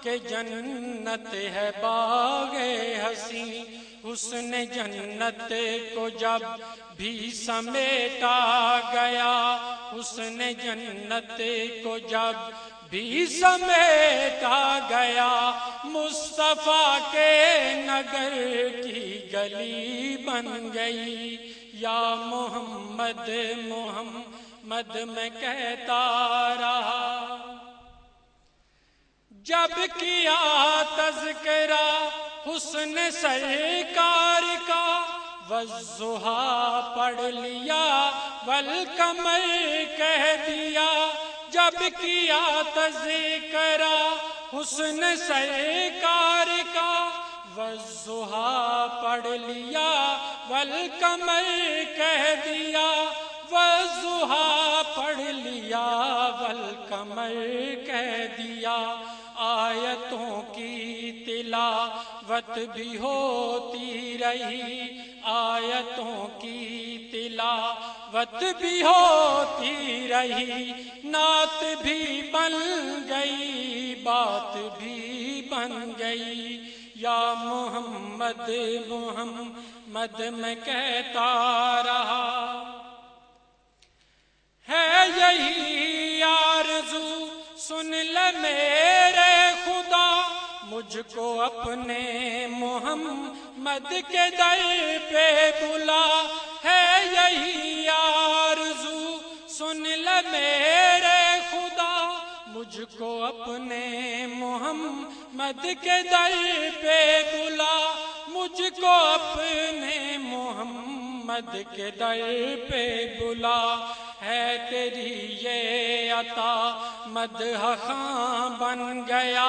के जन्नत है बागे हसी, हुस्न जन्नत को जब भी समेटा गया, हुस्न जन्नत को जब भी समेटा गया, मुस्तफा के नगर की गली बन गई। या मोहम्मद मोहम्मद मैं कहता रहा, जब किया तज़किरा हुस्न सरकार का, वज़्ज़ुहा पढ़ लिया वल कमर कह दिया। जब किया तज़किरा हुस्न सरकार का, वज़्ज़ुहा पढ़ लिया वल कमर कह दिया। वज़्ज़ुहा पढ़ लिया वल कमर कह दिया। आयतों की तिलावत भी होती रही, आयतों की तिलावत भी होती रही, नात भी बन गई, बात भी बन गई। या मोहम्मद मोहम्मद मैं कहता रहा, है यही आरज़ू सुन ले मेरे खुदा, मुझको अपने मोहम्मद के दर पे बुला। है यही आरज़ू सुन ले मेरे खुदा, मुझको अपने मोहम्मद के दर पे बुला। मुझको अपने मोहम्मद के दर पे बुला। है तेरी ये अता मदह खां बन गया,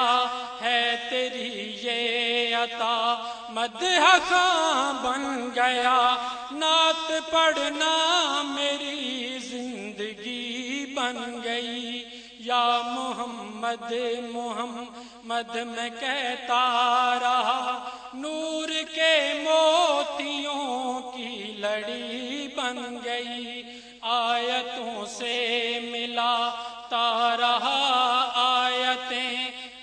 है तेरी ये अता मदह खां बन गया। नात पढ़ना मेरी जिंदगी बन गई। या मोहम्मद मोहम्मद मैं कहता रहा, नूर के मोतियों की लड़ी बन गई। आयतों से मिला रहा, आयतें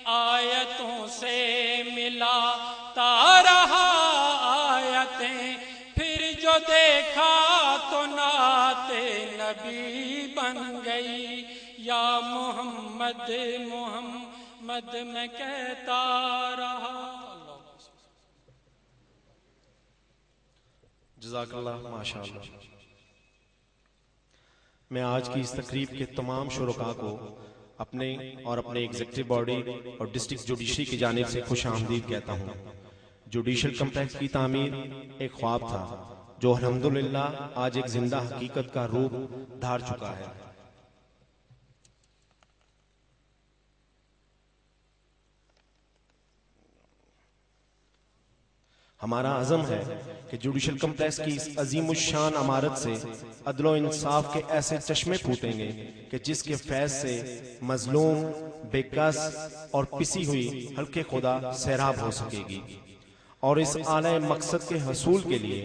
आयतों से मिला रहा, आयतें फिर जो देखा तो नाते नबी बन गई। या मोहम्मद मोहम्मद मैं कहता रहा। जज़ाकल्लाह माशाअल्लाह। मैं आज की इस तकरीब के तमाम शुरका को अपने और अपने एग्जीक्यूटिव बॉडी और डिस्ट्रिक्ट जुडिशरी की जानिब से खुश आमदीद कहता हूँ। जुडिशल कम्प्लेक्स की तामीर एक ख्वाब था जो अल्हम्दुलिल्लाह आज एक जिंदा हकीकत का रूप धार चुका है। हमारा अज़म है कि जुडिशल कम्प्लेक्स की इस अजीमुशान इमारत से अदलो इंसाफ के ऐसे चश्मे फूटेंगे कि जिसके फैज़ से मजलूम, बेकस और पिसी हुई हल्के खुदा सैराब हो सकेगी। और इस आला मकसद के हसूल के लिए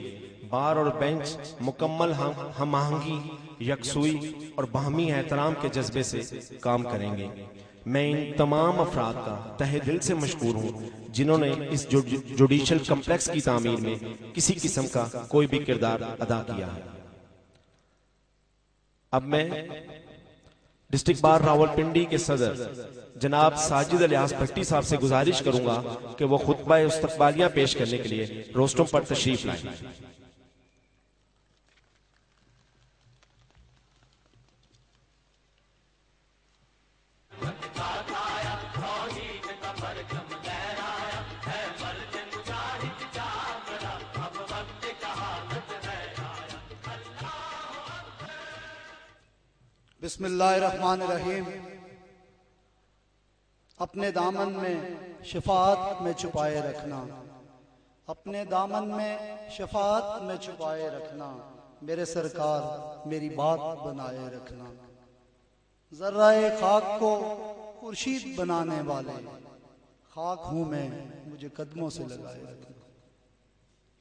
बार और बेंच मुकम्मल हम आहंगी, यकसुई और बाहमी एहतराम के जज्बे से काम करेंगे। मैं इन तमाम अफराद का तहे दिल से मशकूर हूँ जिन्होंने इस जुडिशल कम्प्लेक्स की तामीर में किसी किस्म का कोई भी किरदार अदा किया है। अब मैं डिस्ट्रिक्ट बार रावलपिंडी के सदर जनाब साजिद अलियास भट्टी साहब से गुजारिश करूंगा कि वो खुतबा इस्तकबालिया पेश करने के लिए रोस्टम पर तशरीफ लाएं। बिस्मिल्लाहिर्रहमानिर्रहीम। अपने दामन में शफाअत में छुपाए रखना, अपने दामन में शफाअत में छुपाए रखना, मेरे सरकार मेरी बात बनाए रखना। जर्राए खाक को खुर्शीद बनाने वाले, खाक हूँ मैं मुझे कदमों से लगाए रखना।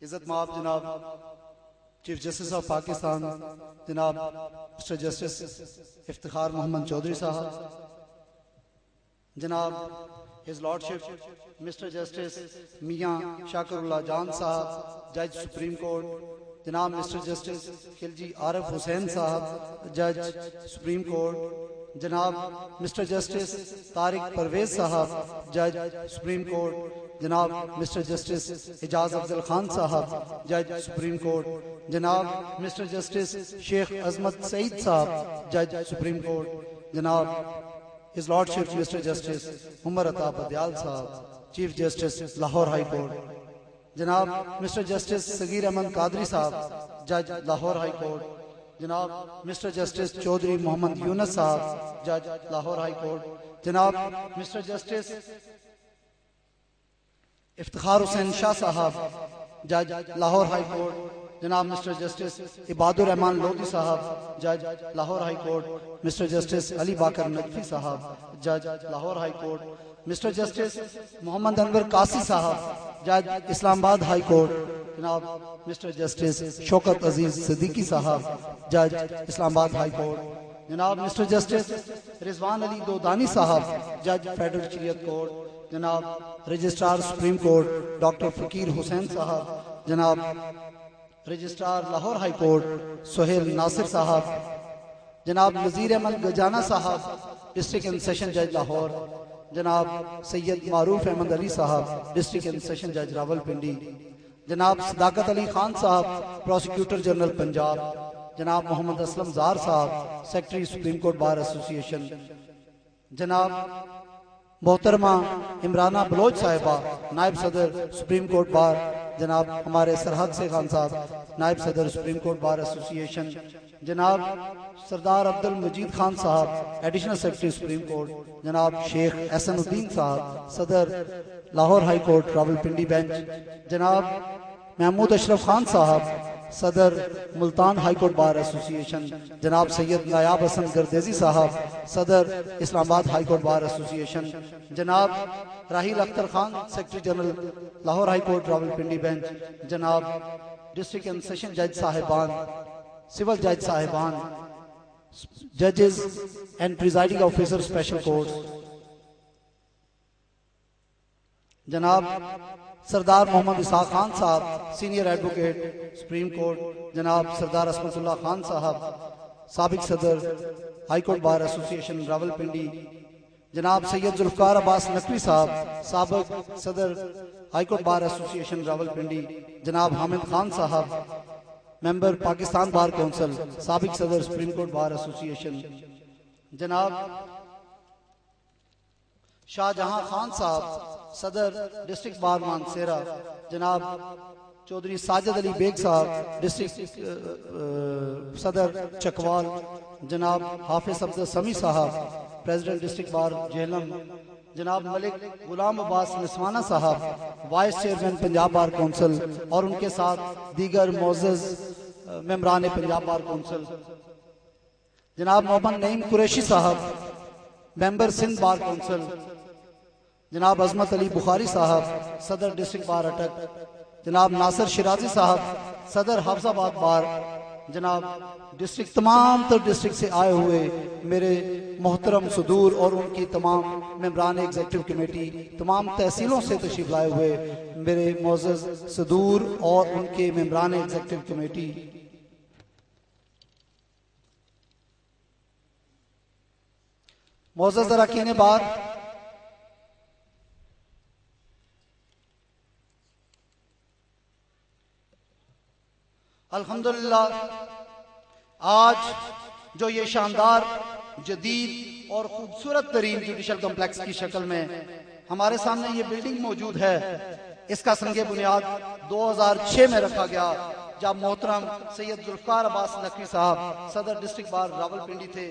इज्जत माफ जनाब चीफ जस्टिस ऑफ पाकिस्तान जनाब मिस्टर जस्टिस इफ्तिखार मोहम्मद चौधरी साहब, जनाब His Lordship Mr. Justice Mian Shakarullah Jan Sahab, Judge Supreme Court, Janab Mr. Justice Khilji Arif Hussain Sahab, Judge Supreme Court, Janab Mr. Justice Tariq Parvez Sahab, Judge Supreme Court, Janab Mr. Justice Ijaz Afzal Khan Sahab, Judge Supreme Court, Janab Mr. Justice Sheikh Azmat Saeed Sahab, Judge Supreme Court, Janab His Lordship Mr. Justice Umar Ata Badyal Sahab, Chief Justice Lahore High Court, Janab Mr. Justice Sagir Ahmad Qadri Sahab, Judge Lahore High Court, Janab Mr. Justice Chaudhry Muhammad Yunus Sahab, Judge Lahore High Court, Janab Mr. Justice Iftikhar Hussain Shah Sahab, Judge Lahore High Court, Janab Mr. Justice Ibadur Rahman Lodi Sahab, Judge Lahore High Court, Mr. Justice Ali Bakar Najfi Sahab, Judge Lahore High Court, Mr. Justice Muhammad Anwar Kasi Sahab, Judge Islamabad High Court, Janab Mr. Justice Shaukat Aziz Siddiqui Sahab, Judge Islamabad High Court, Janab Mr. Justice Rizwan Ali Dodani Sahab, Judge Federal Shariat Court, Janab Registrar Supreme Court Dr. Fakir Hussain Sahab, Janab Registrar Lahore High Court Sohail Nasir Sahab, Janab Nazir Ahmad Gajana Sahab, District and Session Judge Lahore, Janab Sayyid Maroof Ahmad Ali Sahab, District and Session Judge Rawalpindi, Janab Sadakat Ali Khan Sahab, Prosecutor General Punjab, Janab Muhammad Aslam Zar Sahab, Secretary Supreme Court Bar Association, Janab मोहतरमा Imrana Bloch साहिबा नायब सदर supreme court bar, जनाब हमारे सरहद से खान साहब नायब सदर सुप्रीम कोर्ट बार एसोसिएशन, जनाब सरदार अब्दुल मजीद खान साहब एडिशनल सेक्रेटरी सुप्रीम कोर्ट, जनाब शेख एहसनुद्दीन साहब सदर Lahore high court Rawalpindi bench, जनाब महमूद अशरफ खान साहब सदर Multan high court bar association, जनाब सैयद नायाब हसन गर्देजी साहब सदर Islamabad high court bar association, जनाब Rahil Akhtar Khan secretary general Lahore high court Rawalpindi bench, जनाब डिस्ट्रिक्ट एंड सेशन जज साहिबान, सिविल जज साहिबान, जजेस and presiding officer special court, जनाब सरदार मोहम्मद इसाक खान साहब सीनियर एडवोकेट सुप्रीम कोर्ट, जनाब सरदार असमतुल्लाह खान साहब साबिक सदर high court bar association Rawalpindi, जनाब सैयद जुल्फकार अब्बास नकवी साहब साबिक सदर high court bar association Rawalpindi, जनाब हामिद खान साहब मेंबर पाकिस्तान बार काउंसिल साबिक सदर सुप्रीम कोर्ट बार एसोसिएशन, जनाब शाहजहां खान साहब सदर डिस्ट्रिक्ट बार मानसेरा, जनाब चौधरी साजिद अली बेग साहब डिस्ट्रिक्ट सदर चकवाल, जनाब हाफिज अब्दुल समी साहब प्रेसिडेंट डिस्ट्रिक्ट बार जेहलम, जनाब मलिक गुलाम अब्बास निस्वाना साहब vice chairman Punjab bar council और उनके साथ दीगर मोअज़्ज़ज़ मेंबरान पंजाब बार काउंसिल, जनाब मोहम्मद नईम कुरैशी साहब मेंबर सिंध बार काउंसिल, जनाब अजमत अली बुखारी साहब सदर डिस्ट्रिक्ट बार अटक, जनाब नासिर शिराजी साहब सदर हाफजाबाद बार, जनाब डिस्ट्रिक्ट तमाम तर डिस्ट्रिक्ट से आए हुए मेरे मोहतरम सदूर और उनकी तमाम मेंबरान एग्जीक्यूटिव कमेटी, तमाम तहसीलों से तशरीफ लाए हुए मेरे मोअज़्ज़ज़ सदूर और उनके मेंबरान एग्जीक्यूटिव कमेटी, मोअज़्ज़ज़ अरकान बार, अल्हम्दुलिल्लाह आज जो ये शानदार जदीद और खूबसूरत तरीन जुडिशल कॉम्प्लेक्स की शक्ल में हमारे सामने ये बिल्डिंग मौजूद है, इसका संगे बुनियाद 2006 में रखा गया जब मोहतरम सैयद जुल्फकार अब्बास नकवी साहब सदर डिस्ट्रिक्ट बार रावलपिंडी थे।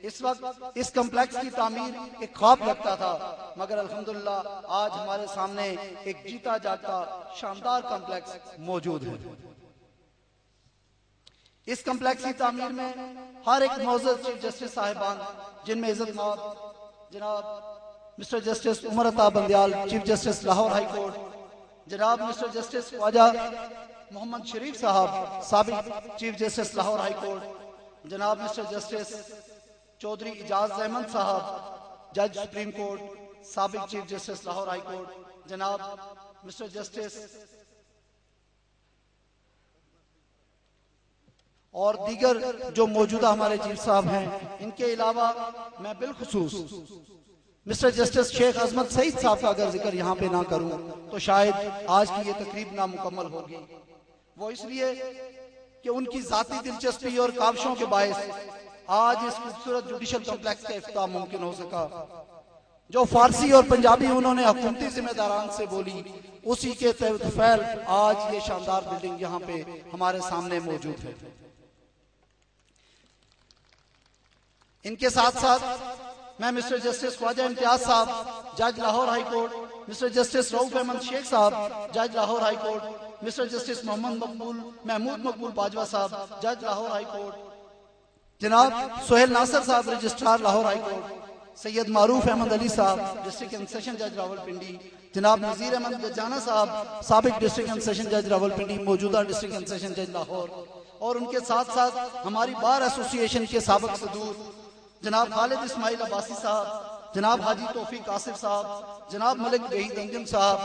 इस वक्त इस कॉम्प्लेक्स की तामीर एक ख्वाब लगता था, मगर अल्हम्दुलिल्लाह आज हमारे सामने एक जीता जागता शानदार कॉम्प्लेक्स मौजूद है। इस कॉम्प्लेक्स की तामीर में हर एक मौजूद चीफ जस्टिस साहिबान, जिनमें इज्जत मौत जनाब mister justice Umar Ata Bandial chief justice Lahore high court, जनाब मिस्टर जस्टिस ख्वाजा मोहम्मद शरीफ साहब साबिक chief justice Lahore high court, जनाब मिस्टर जस्टिस चौधरी इजाज अहमद साहब जज सुप्रीम कोर्ट, साबिक chief justice Lahore high court जनाब मिस्टर जस्टिस और दीगर जो मौजूदा हमारे चीफ साहब हैं, इनके अलावा मैं बिलखुसूस मिस्टर जस्टिस शेख अजमत सईद साहब का अगर जिक्र यहाँ पे ना करूं तो शायद आज की ये तकरीब नामुकम्मल होगी। वो इसलिए कि उनकी जाती दिलचस्पी और काविशों के बायस आज इस खूबसूरत जुडिशल कॉम्प्लेक्स का इफ्तिताह मुमकिन हो सका। जो फारसी और पंजाबी उन्होंने हुकूमती जिम्मेदारान से बोली, उसी के तहत आज ये शानदार बिल्डिंग यहाँ पे हमारे सामने मौजूद है। इनके साथ साथ मैं मिस्टर जस्टिस ख्वाजा इम्तियाज साहब जज Lahore high court, mister justice Rauf Ahmad Sheikh साहब जज Lahore high court, mister justice Mahmood Maqbool Bajwa साहब जज लाहौर हाई कोर्ट, जनाब सोहेल नासर साहब registrar Lahore high court, Syed Maroof Ahmed Ali साहब डिस्ट्रिक्ट एंड सेशन जज रावलपिंडी, जनाब नजीर अहमद गजाना साहब साबिक डिस्ट्रिक्ट एंड सेशन जज रावलपिंडी मौजूदा डिस्ट्रिक्ट एंड सेशन जज लाहौर, और उनके साथ साथ हमारी बार एसोसिएशन के साबिक सदूर जनाब खालिद इस्माइल अब्बासी साहब, जनाब हाजी तौफीक आसिफ साहब, जनाब मलिक वहीद अंजुम साहब,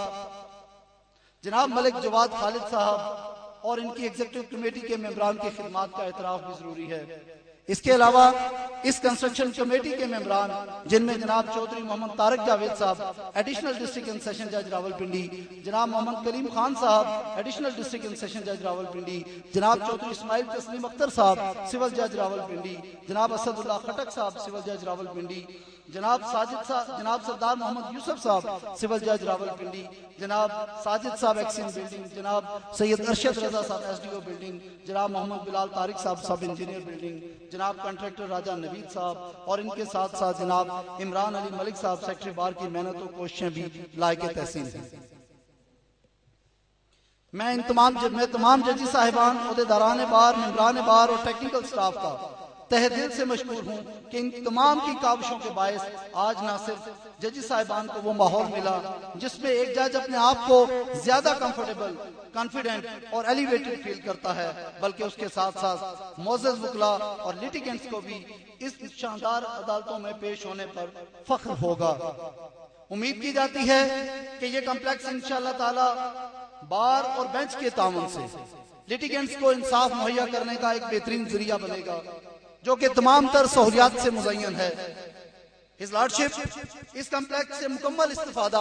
जनाब मलिक जवाद खालिद साहब और इनकी एग्जीक्यूटिव कमेटी के मेंबरान की खिदमत का एतराफ भी जरूरी है। इसके अलावा इस कंस्ट्रक्शन कमेटी के मेंबरान जिनमें जनाब चौधरी मोहम्मद तारक जावेद साहब एडिशनल डिस्ट्रिक्ट एंड सेशन जज रावलपिंडी, जनाब मोहम्मद कलीम खान साहब एडिशनल डिस्ट्रिक्ट एंड सेशन जज रावलपिंडी, जनाब चौधरी इस्माइल तस्लीम अख्तर साहब सिविल जज रावलपिंडी, जनाब असदुल्लाह खटक साहब सिविल जज रावलपिंडी, जनाब सरदार मोहम्मद यूसुफ साहब सिविल जज रावलपिंडी, जनाब साजिद साहब एक्सियन बिल्डिंग, जनाब सैयद अरशद रजा साहब एसडीओ बिल्डिंग, जनाब मोहम्मद बिलाल तारिक साहब सब इंजीनियर बिल्डिंग, जनाब कॉन्ट्रैक्टर राजा नवीद साहब और इनके साथ साथ जनाब इमरान अली मलिक साहब सेक्रेटरी बार की मेहनत और कोशिशें भी लायक तहसीन हैं। मैं तमाम जजी साहिबान, ओहदेदारान बार, मेंबरान बार और टेक्निकल स्टाफ का तहे दिल से मशकूर हूँ कि इन तमाम की काविशों के बायस आज ना सिर्फ जजी साहिबान को वो माहौल मिला जिसमें एक जज अपने आप को ज्यादा कंफर्टेबल, कॉन्फिडेंट और एलिवेटेड फील करता है, बल्कि उसके साथ साथ मोअज़्ज़ज़ वकला और लिटिगेंट्स को भी इस शानदार अदालतों में पेश होने पर फख्र होगा। उम्मीद की जाती है कि ये कॉम्प्लेक्स इंशाअल्लाह ताला बार और बेंच के ताउन से लिटिगेंट्स को इंसाफ मुहैया करने का एक बेहतरीन जरिया बनेगा जो कि तमाम तर सहूलियात से मुज़य्यन है। हिज लॉर्डशिप इस कॉम्प्लेक्स से मुकम्मल इस्तिफादा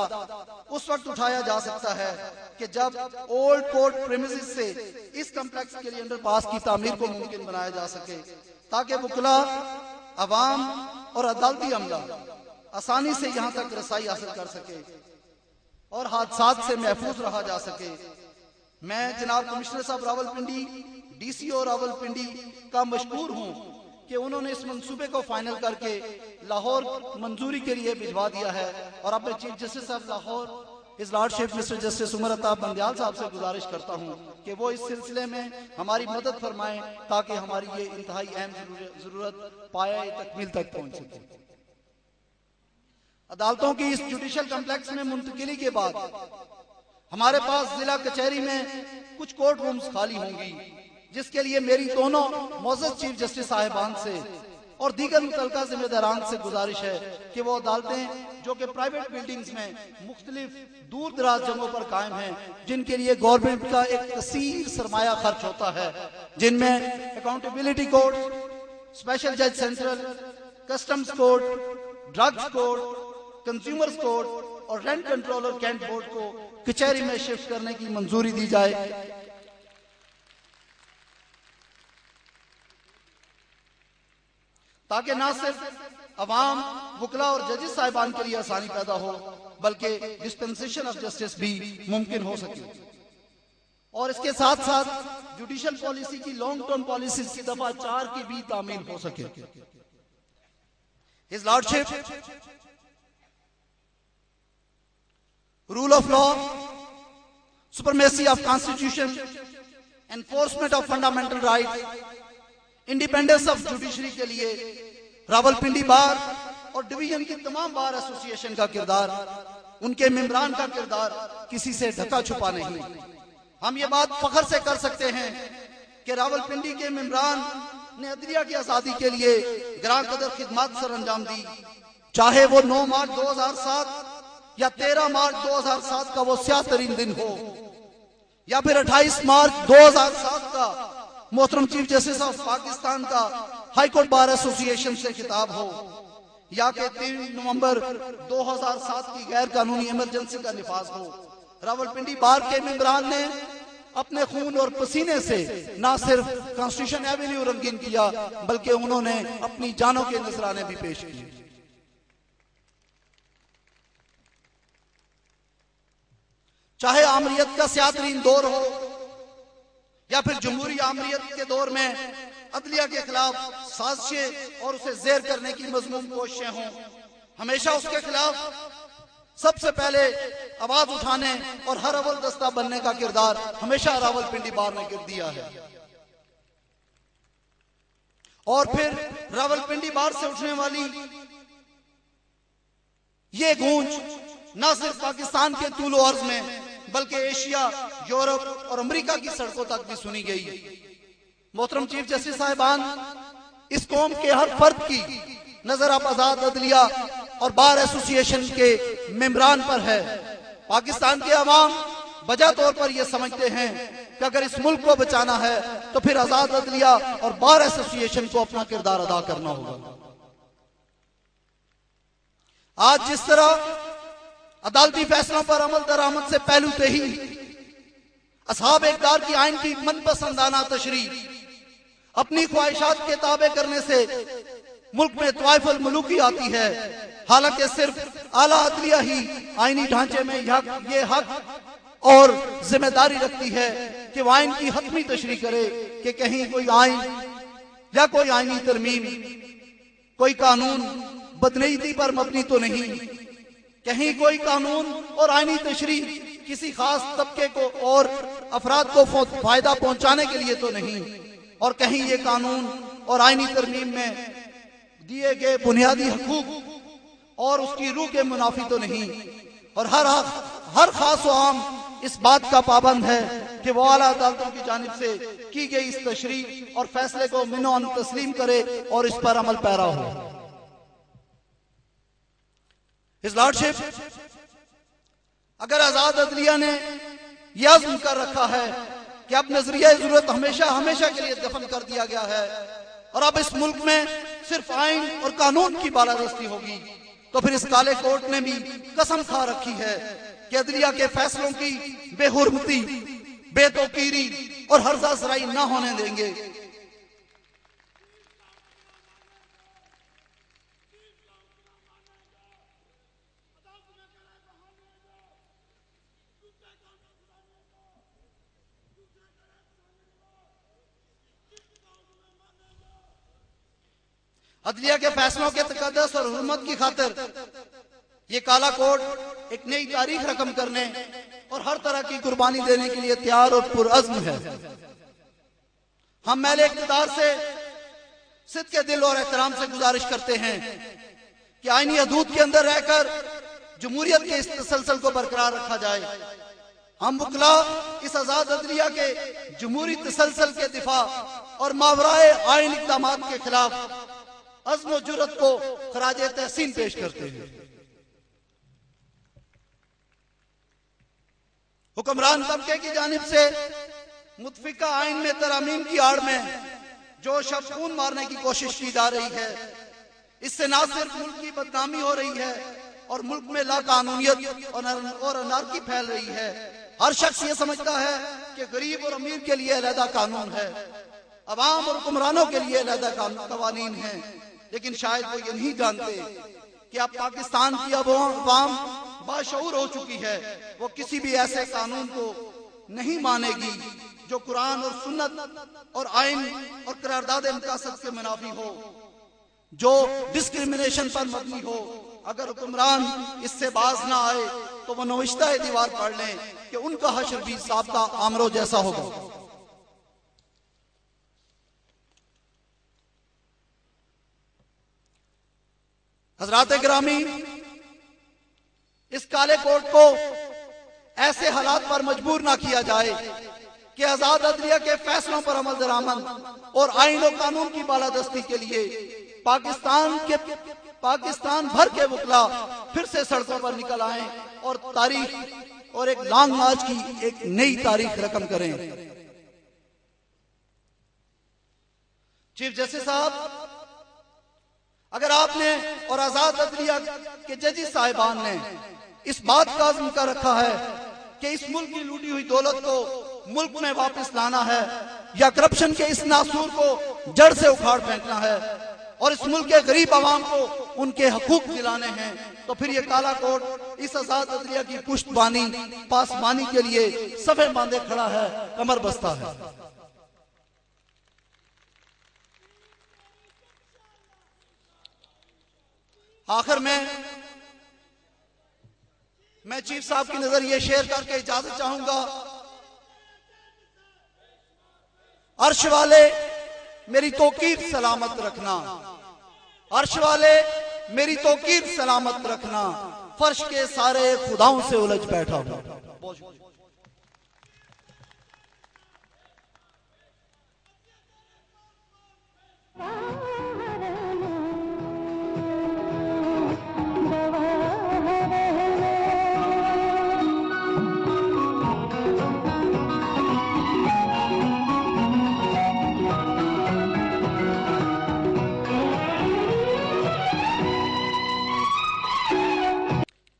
उस वक्त उठाया जा सकता है कि जब ओल्ड कोर्ट प्रीमिसेस से इस कॉम्प्लेक्स के लिए अंडरपास की तामीर को मुमकिन बनाया जा सके, ताकि वकला, अवाम और अदालती अमला आसानी से यहाँ तक रसाई हासिल कर सके और हादसात से महफूज रहा जा सके। मैं जनाब कमिश्नर साहब रावलपिंडी, डीसीओ रावलपिंडी का मशकूर हूँ कि उन्होंने इस मंसूबे को फाइनल करके लाहौर मंजूरी के लिए भिजवा दिया है, और अपने चीफ जस्टिस साहब Lahore his lordship mister justice Umar Ata Bandial साहब से गुजारिश करता हूँ कि वो इस सिलसिले में हमारी मदद फरमाएं ताकि हमारी ये इंतहाई अहम जरूरत पाया तकमील तक पहुँच सके। अदालतों की इस जुडिशल कॉम्प्लेक्स में मुंतकिली के बाद हमारे पास जिला कचहरी में कुछ कोर्ट रूम्स खाली होंगी, जिसके लिए मेरी दोनों मोअज़्ज़ज़ चीफ जस्टिस साहिबान से और दीगर मुतल्लिका जिम्मेदारान से गुजारिश है कि वो अदालतें जो कि प्राइवेट बिल्डिंग्स में मुख्तलिफ दूर दराज जगहों पर कायम हैं, जिनके लिए गवर्नमेंट का एक कसीर सरमाया खर्च होता है, जिनमें अकाउंटेबिलिटी कोर्ट, स्पेशल जज central, customs court, drugs court, consumers court और रेंट कंट्रोलर कैंट बोर्ड को कचहरी में शिफ्ट करने की मंजूरी दी जाए, ताकि ना सिर्फ अवाम, वकला और जजेस साहिबान के लिए आसानी पैदा हो, बल्कि डिस्पेंसेशन ऑफ जस्टिस भी मुमकिन हो सके। और इसके साथ साथ जुडिशल पॉलिसी की लॉन्ग टर्म पॉलिसी की दफा 4 की भी तामील हो सके। His lordship rule of law, supremacy of constitution, enforcement of fundamental right, independence of judiciary के लिए रावलपिंडी बार और डिवीजन की तमाम बार एसोसिएशन का किरदार, उनके मेंबरान का किरदार किसी से ढका छुपा नहीं। हम ये बात फख्र से कर सकते हैं कि रावलपिंडी के मेंबरान ने अदलिया की आजादी के लिए ग्रां कदर खिदमत सर अंजाम दी, चाहे वो 9 मार्च 2007 या 13 मार्च 2007 का वो स्याह तरीन दिन हो, या फिर 28 मार्च 2007 का मोहतरम चीफ जस्टिस ऑफ पाकिस्तान का हाई कोर्ट बार एसोसिएशन से खिताब हो, या कि 3 नवंबर 2007 की गैर कानूनी इमरजेंसी का निफाज हो। रावलपिंडी बार के मेंबरान ने अपने खून और पसीने से ना सिर्फ कॉन्स्टिट्यूशन एवेन्यू रंगीन किया, बल्कि उन्होंने अपनी जानों के नजराने भी पेश किए। चाहे आमरीत का स्यातरीन दौर हो या फिर जमहूरी आमरीत के दौर में अदलिया के खिलाफ साजिशें और उसे ज़ेर करने की मजमूम कोशिशें हों, हमेशा उसके खिलाफ सबसे पहले आवाज उठाने और हर अव्वल दस्ता बनने का किरदार हमेशा रावलपिंडी बार ने कर दिया है। और फिर रावलपिंडी बार से उठने वाली ये गूंज न सिर्फ पाकिस्तान के तूल अर्ज में बल्कि एशिया, यूरोप और अमेरिका की सड़कों तक भी सुनी गई। मोहतरम चीफ जस्टिस साहिबान, इस कौम के हर फर्द की नजर अब आजाद अदलिया और बार एसोसिएशन के मेंबरान पर है। पाकिस्तान के अवाम वजह तौर पर यह समझते हैं कि अगर इस मुल्क को बचाना है तो फिर आजाद अदलिया और बार एसोसिएशन को अपना किरदार अदा करना होगा। आज जिस तरह अदालती फैसलों पर अमल दरामद से पहलू से ही असहाब इक़्तिदार की आइन की मनपसंदाना तशरीह अपनी ख्वाहिशात के ताबे करने से मुल्क में तवाइफुल मुलूकी आती है, हालांकि सिर्फ आला अदलिया ही आईनी ढांचे में ये हक और जिम्मेदारी रखती है कि वह आइन की हतमी तशरीह करे कि कहीं कोई आइन या कोई आईनी तरमीम, कोई कानून बदनीयती पर मबनी तो नहीं, कहीं कोई कानून और आईनी तशरीह किसी खास तबके को और अफराद को फायदा पहुंचाने के लिए तो नहीं, और कहीं ये कानून और आईनी तरमीम में दिए गए बुनियादी हकूक और उसकी रूह के मुनाफी तो नहीं। और हर खास व आम इस बात का पाबंद है कि वो आला अदालतों की जानिब से की गई इस तशरीह और फैसले को मिनो तस्लीम करे और इस पर अमल पैरा हो। हिज लॉर्डशिप, अगर आजाद अदलिया ने यह अज़्म कर रखा है कि अब नजरिया जरूरत हमेशा हमेशा के लिए दफन कर दिया गया है और अब इस मुल्क में सिर्फ आइन और कानून की बालादस्ती होगी, तो फिर इस काले कोर्ट ने भी कसम खा रखी है कि अदलिया के फैसलों की बेहुरमती, बेतौकीरी और हर्जासराई न होने देंगे। अदलिया के फैसलों के तकद्दुस और हुर्मत की खातिर ये काला कोर्ट एक नई तारीख रकम करने और हर तरह की कुर्बानी देने के लिए तैयार और पुरअज़्म है। हम महल इक़्तिदार से सिद्क़े दिल और एहतराम से गुजारिश करते हैं कि आईनी हदूद के अंदर रहकर जमहूरियत के इस तसलसल को बरकरार रखा जाए। हम वकला इस आजाद अदलिया के जमहूरी तसलसल के दिफा और मावराए आइन इक़दामात के खिलाफ अज़्म और जुर्रत को खराजे तहसीन पेश करते हैं। हुक्मरान तबके की जानिब से मुतफिका आइन में तरामीम की आड़ में जो शख्स खून मारने की कोशिश की जा रही है, इससे न सिर्फ मुल्क की बदनामी हो रही है और मुल्क में लाकानूनियत और अनारकी फैल रही है। हर शख्स ये समझता है कि गरीब और अमीर के लिए अलहदा कानून है, अवाम और हुक्मरानों के लिए अलहदा कवानीन है, लेकिन शायद वो ये नहीं जानते कि अब पाकिस्तान की अवाम बाशऊर हो चुकी है। वो किसी भी ऐसे कानून को नहीं मानेगी जो कुरान और सुन्नत और आइन और करारदाद मुकासद के मुनाफी हो, जो डिस्क्रिमिनेशन पर मबनी हो। अगर हुक्मरान इससे बाज ना आए तो वो नविश्ता दीवार पढ़ लें कि उनका हश्र भी साबका आमरों जैसा होगा। हजरात गिरामी, इस काले कोर्ट को ऐसे हालात पर मजबूर ना किया जाए कि आजाद अदलिया के फैसलों पर अमल दरामद और आइन और कानून की बालादस्ती के लिए पाकिस्तान के पाकिस्तान भर के वकला फिर से सड़कों पर निकल आए और तारीख और एक लॉन्ग मार्च की एक नई तारीख रकम करें। चीफ जस्टिस साहब, अगर आपने और आजाद अदलिया के जजेस साहिबान ने इस बात का अज़्म कर रखा है कि इस मुल्क की लूटी हुई दौलत को मुल्क में वापस लाना है या करप्शन के इस नासूर को जड़ से उखाड़ फेंकना है और इस मुल्क के गरीब आवाम को उनके हकूक दिलाने हैं, तो फिर ये काला कोट इस आजाद अदलिया की पुष्टबानी पासबानी के लिए सफे बांधे खड़ा है, कमर बस्ता है। आखिर में मैं चीफ साहब की नजर ये शेयर करके इजाजत चाहूंगा। अर्श वाले मेरी तौकीर सलामत रखना, अर्श वाले मेरी तौकीर सलामत रखना, फर्श के सारे खुदाओं से उलझ बैठा हूं।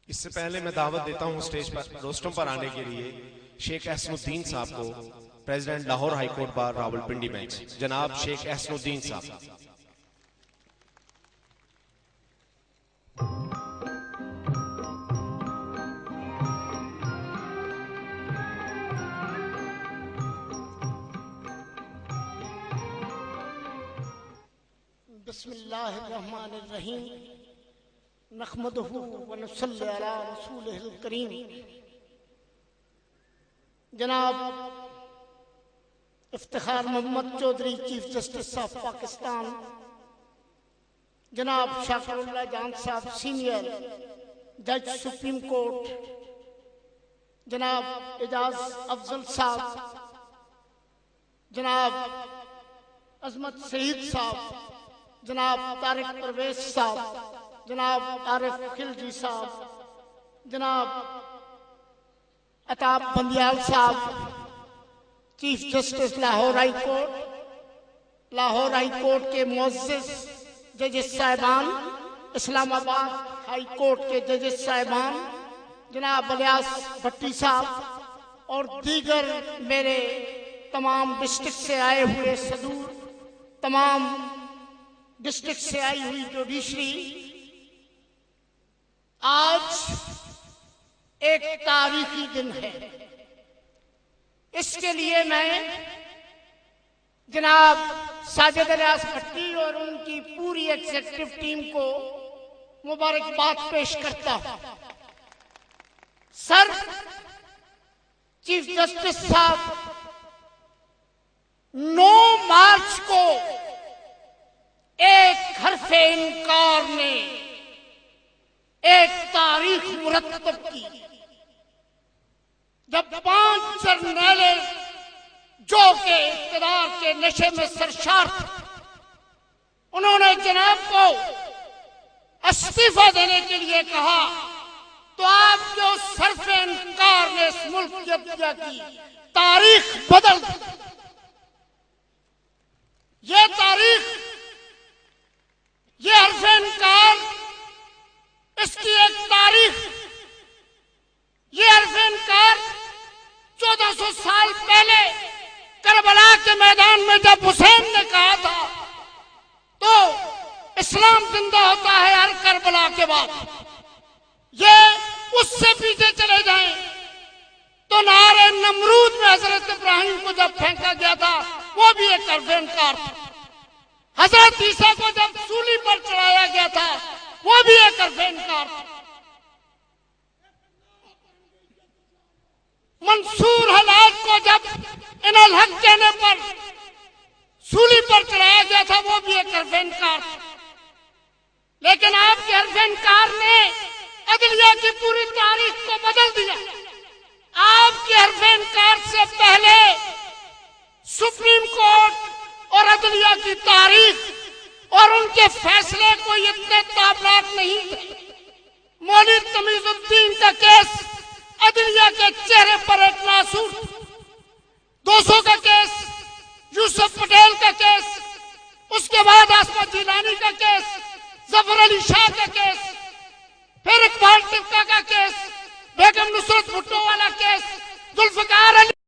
इससे पहले मैं दावत देता हूं स्टेज पर रोस्टम पर आने के लिए शेख एहसनुद्दीन साहब को, प्रेसिडेंट लाहौर हाई कोर्ट बार रावलपिंडी बेंच, जनाब शेख एहसनुद्दीन साहब। बिस्मिल्लाहिर्रहमानिर्रहीम, नहमदुहु व नसल्ली अला रसूलिहिल करीम। जनाब Iftikhar Mohammad Chaudhry, chief justice of Pakistan, जनाब शाकिरुल्लाह जान साहब, सीनियर जज सुप्रीम कोर्ट, जनाब एजाज अफजल साहब, जनाब अजमत सईद साहब, जनाब तारिक परवेज साहब, जनाब आरिफ खिलजी साहब, जनाब अताब बंदियाल साहब, chief justice Lahore high court, Lahore high court के मुअज़्ज़िज़ जजेस साहिबान, इस्लामाबाद हाई कोर्ट के जजेस साहिबान, जनाब इलियास भट्टी साहब और दीगर मेरे तमाम डिस्ट्रिक्ट से आए हुए सदूर, तमाम डिस्ट्रिक्ट से आई हुई जुडिशरी, आज एक तारीखी दिन है। इसके लिए मैं जनाब साजिद इलियास भट्टी और उनकी पूरी एग्जीक्यूटिव टीम को मुबारकबाद पेश करता हूं। सर, चीफ जस्टिस साहब 9 मार्च को एक हरफे इनकार ने एक तारीख मुरत्तब की, जब 5 जर्नैले जो के इक़्तिदार के नशे में सरशार थे, उन्होंने जनाब को इस्तीफा देने के लिए कहा, तो आप जो सरफे इनकार ने इस मुल्क की अदलिया की तारीख बदल दी। ये तारीख, ये हरफे इनकार, इसकी एक तारीख, ये हरफे इनकार 1400 साल पहले करबला के मैदान में जब हुसैन ने कहा था, तो इस्लाम जिंदा होता है हर करबला के बाद। ये उससे पीछे चले जाएं तो नारे नमरूद में हजरत इब्राहिम को जब फेंका गया था, वो भी एक हरफे इनकार था। हजरत ईसा को जब सूली पर चढ़ाया गया था, वो भी एक हरफे इनकार था। मंसूर हलाल को जब इनल हक कहने पर सूली पर चढ़ाया गया था, वो भी एक हरफे इनकार था। लेकिन आपके हरफे इनकार ने अदलिया की पूरी तारीख को बदल दिया। आपके हरफे इनकार से पहले सुप्रीम कोर्ट और अदलिया की तारीख और उनके फैसले कोई इतने ताबनाक नहीं थे। मौलवी तमीजुद्दीन का केस, अदलिया के चेहरे पर एक नासूर, 200 का केस, यूसुफ पटेल का केस, उसके बाद आसमा जिलानी का केस, जफर अली शाह का केस, फिर इकबाल टिक्का का केस, बेगम नुसरत भुट्टो वाला केस, जुल्फकार अली